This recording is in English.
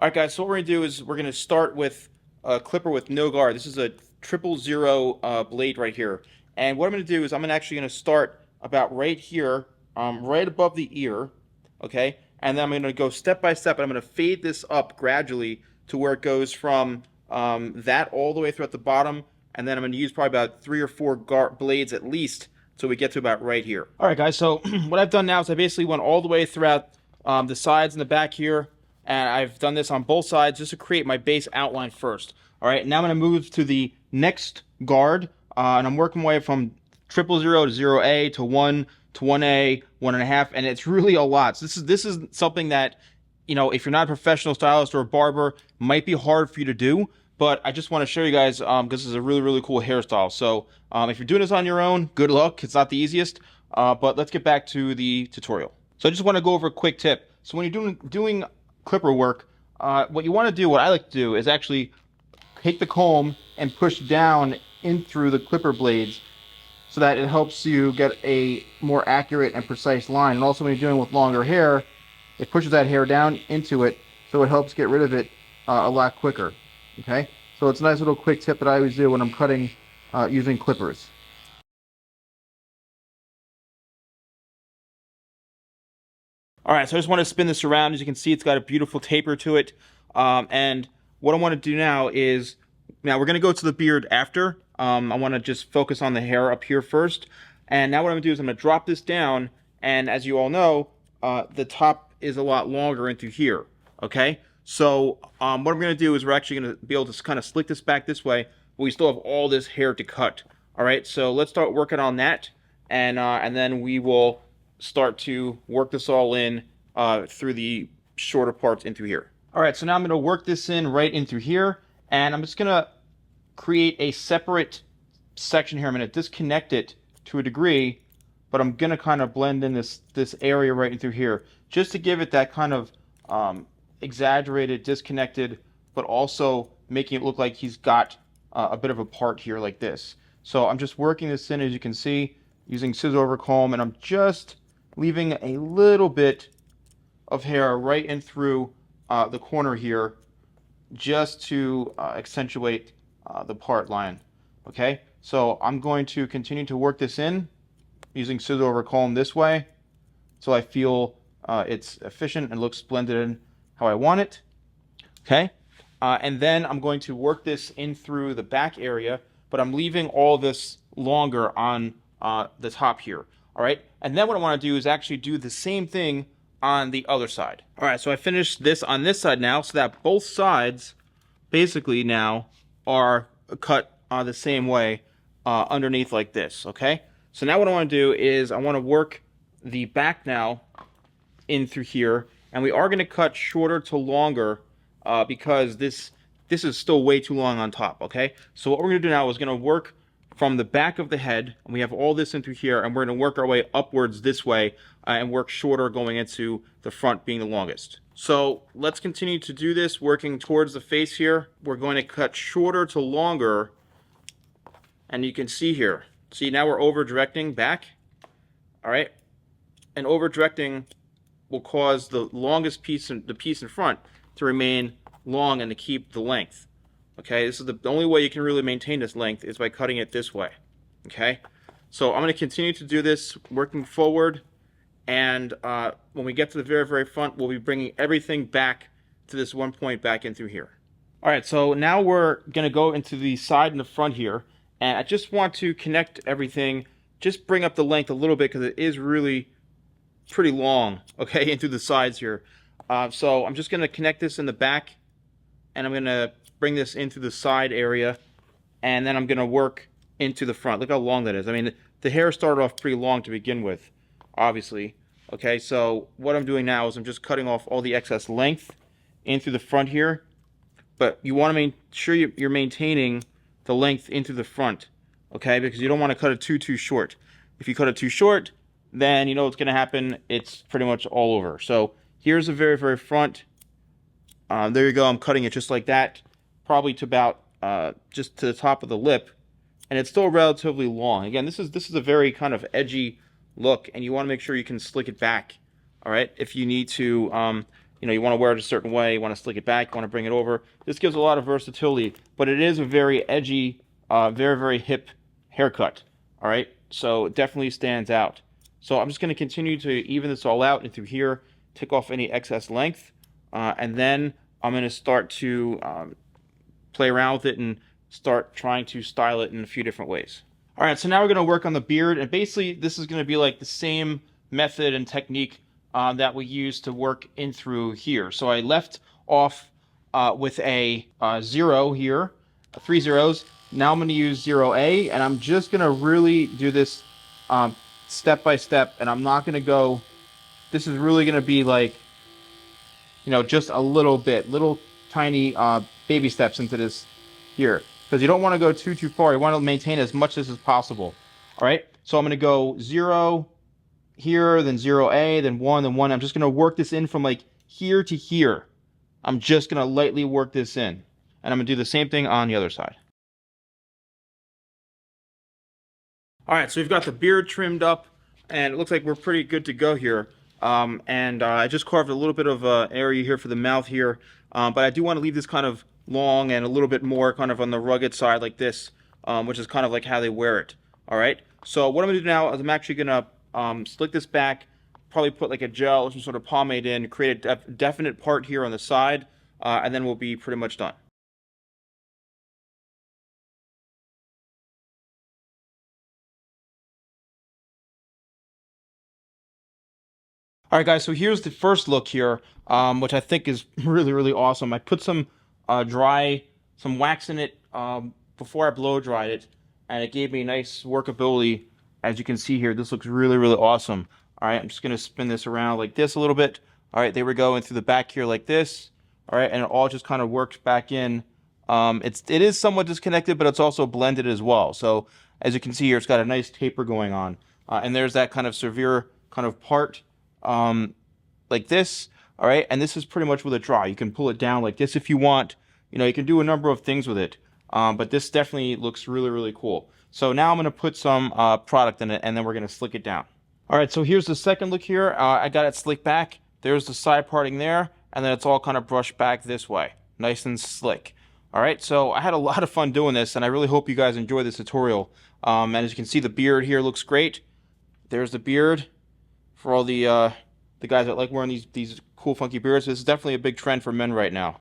All right, guys, so what we're gonna do is we're gonna start with a clipper with no guard. This is a 000 blade right here. And what I'm gonna do is I'm actually gonna start about right here, right above the ear, okay? And then I'm gonna go step by step, and I'm gonna fade this up gradually to where it goes from that all the way throughout the bottom, and then I'm gonna use probably about 3 or 4 blades at least till we get to about right here. All right, guys, so what I've done now is I basically went all the way throughout the sides and the back here, and I've done this on both sides just to create my base outline first. All right, now I'm going to move to the next guard, and I'm working my way from 000 to 0A to 1 to 1A, 1.5, and it's really a lot. So this is something that, you know, if you're not a professional stylist or a barber, might be hard for you to do. But I just want to show you guys because this is a really cool hairstyle. So if you're doing this on your own, good luck. It's not the easiest, but let's get back to the tutorial. So I just want to go over a quick tip. So when you're doing clipper work, what you want to do, what I like to do, is actually take the comb and push down in through the clipper blades so that it helps you get a more accurate and precise line. And also when you're dealing with longer hair, it pushes that hair down into it, so it helps get rid of it a lot quicker. Okay, so it's a nice little quick tip that I always do when I'm cutting using clippers. All right, so I just want to spin this around. As you can see, it's got a beautiful taper to it. And what I want to do now is, now we're going to go to the beard after. I want to just focus on the hair up here first. And now what I'm going to do is I'm going to drop this down. And as you all know, the top is a lot longer into here. Okay, so what I'm going to do is we're actually going to be able to kind of slick this back this way, but we still have all this hair to cut. All right, so let's start working on that. And then we will start to work this all in through the shorter parts into here. All right, so now I'm going to work this in right into here, and I'm just going to create a separate section here. I'm going to disconnect it to a degree, but I'm going to kind of blend in this area right into here, just to give it that kind of exaggerated, disconnected, but also making it look like he's got a bit of a part here like this. So I'm just working this in, as you can see, using scissor over comb, and I'm just leaving a little bit of hair right in through the corner here, just to accentuate the part line. Okay, so I'm going to continue to work this in using scissor over comb this way, so I feel it's efficient and looks blended in how I want it. Okay, and then I'm going to work this in through the back area, but I'm leaving all this longer on the top here. All right, and then what I want to do is actually do the same thing on the other side. All right, so I finished this on this side now, so that both sides basically now are cut the same way underneath like this. Okay, so now what I want to do is I want to work the back now in through here, and we are going to cut shorter to longer because this is still way too long on top. Okay, so what we're going to do now is going to work from the back of the head, and we have all this into here, and we're going to work our way upwards this way and work shorter going into the front being the longest. So let's continue to do this, working towards the face here. We're going to cut shorter to longer, and you can see here. See, now we're over directing back. All right, and over directing will cause the longest piece, the piece in front, to remain long and to keep the length. Okay, this is the only way you can really maintain this length is by cutting it this way. Okay, so I'm going to continue to do this, working forward, and when we get to the very front, we'll be bringing everything back to this one point back in through here. All right, so now we're going to go into the side and the front here, and I just want to connect everything, just bring up the length a little bit because it is really pretty long, okay, into the sides here. So I'm just going to connect this in the back, and I'm going to bring this into the side area, and then I'm going to work into the front. Look how long that is. I mean, the hair started off pretty long to begin with, obviously. Okay, so what I'm doing now is I'm just cutting off all the excess length into the front here, but you want to make sure you're maintaining the length into the front, okay, because you don't want to cut it too short. If you cut it too short, then you know what's going to happen. It's pretty much all over. So here's the very front. There you go. I'm cutting it just like that, probably to about just to the top of the lip, and it's still relatively long. Again, this is a very kind of edgy look, and you want to make sure you can slick it back. All right, if you need to you know, you want to wear it a certain way, you want to slick it back, you want to bring it over. This gives a lot of versatility, but it is a very edgy, very, very hip haircut. All right, so it definitely stands out. So I'm just going to continue to even this all out and through here, take off any excess length, and then I'm going to start to play around with it and start trying to style it in a few different ways. All right, so now we're going to work on the beard, and basically this is going to be like the same method and technique that we used to work in through here. So I left off with a 0 here, 3 zeros. Now I'm going to use 0A, and I'm just going to really do this step by step, and I'm not going to go, this is really going to be like, you know, just a little bit, little tiny baby steps into this here, because you don't want to go too far. You want to maintain as much as possible. All right, so I'm going to go 0 here, then 0A, then 1, then 1. I'm just going to work this in from like here to here. I'm just going to lightly work this in, and I'm going to do the same thing on the other side. All right, so we've got the beard trimmed up, and it looks like we're pretty good to go here. I just carved a little bit of area here for the mouth here, but I do want to leave this kind of long and a little bit more kind of on the rugged side like this, which is kind of like how they wear it. All right, so what I'm going to do now is I'm actually going to slick this back, probably put like a gel or some sort of pomade in, create a definite part here on the side, and then we'll be pretty much done. All right, guys, so here's the first look here, which I think is really, really awesome. I put some some wax in it before I blow dried it, and it gave me nice workability. As you can see here, this looks really, really awesome. All right, I'm just going to spin this around like this a little bit. All right, there we go, and through the back here like this. All right, and it all just kind of works back in. It is somewhat disconnected, but it's also blended as well. So as you can see here, it's got a nice taper going on. And there's that kind of severe kind of part like this. All right, and this is pretty much with a draw. You can pull it down like this if you want. You know, you can do a number of things with it. But this definitely looks really, really cool. So now I'm going to put some product in it, and then we're going to slick it down. All right, so here's the second look here. I got it slicked back. There's the side parting there, and then it's all kind of brushed back this way. Nice and slick. All right, so I had a lot of fun doing this, and I really hope you guys enjoy this tutorial. And as you can see, the beard here looks great. There's the beard for all the guys that like wearing these cool, funky beards. This is definitely a big trend for men right now.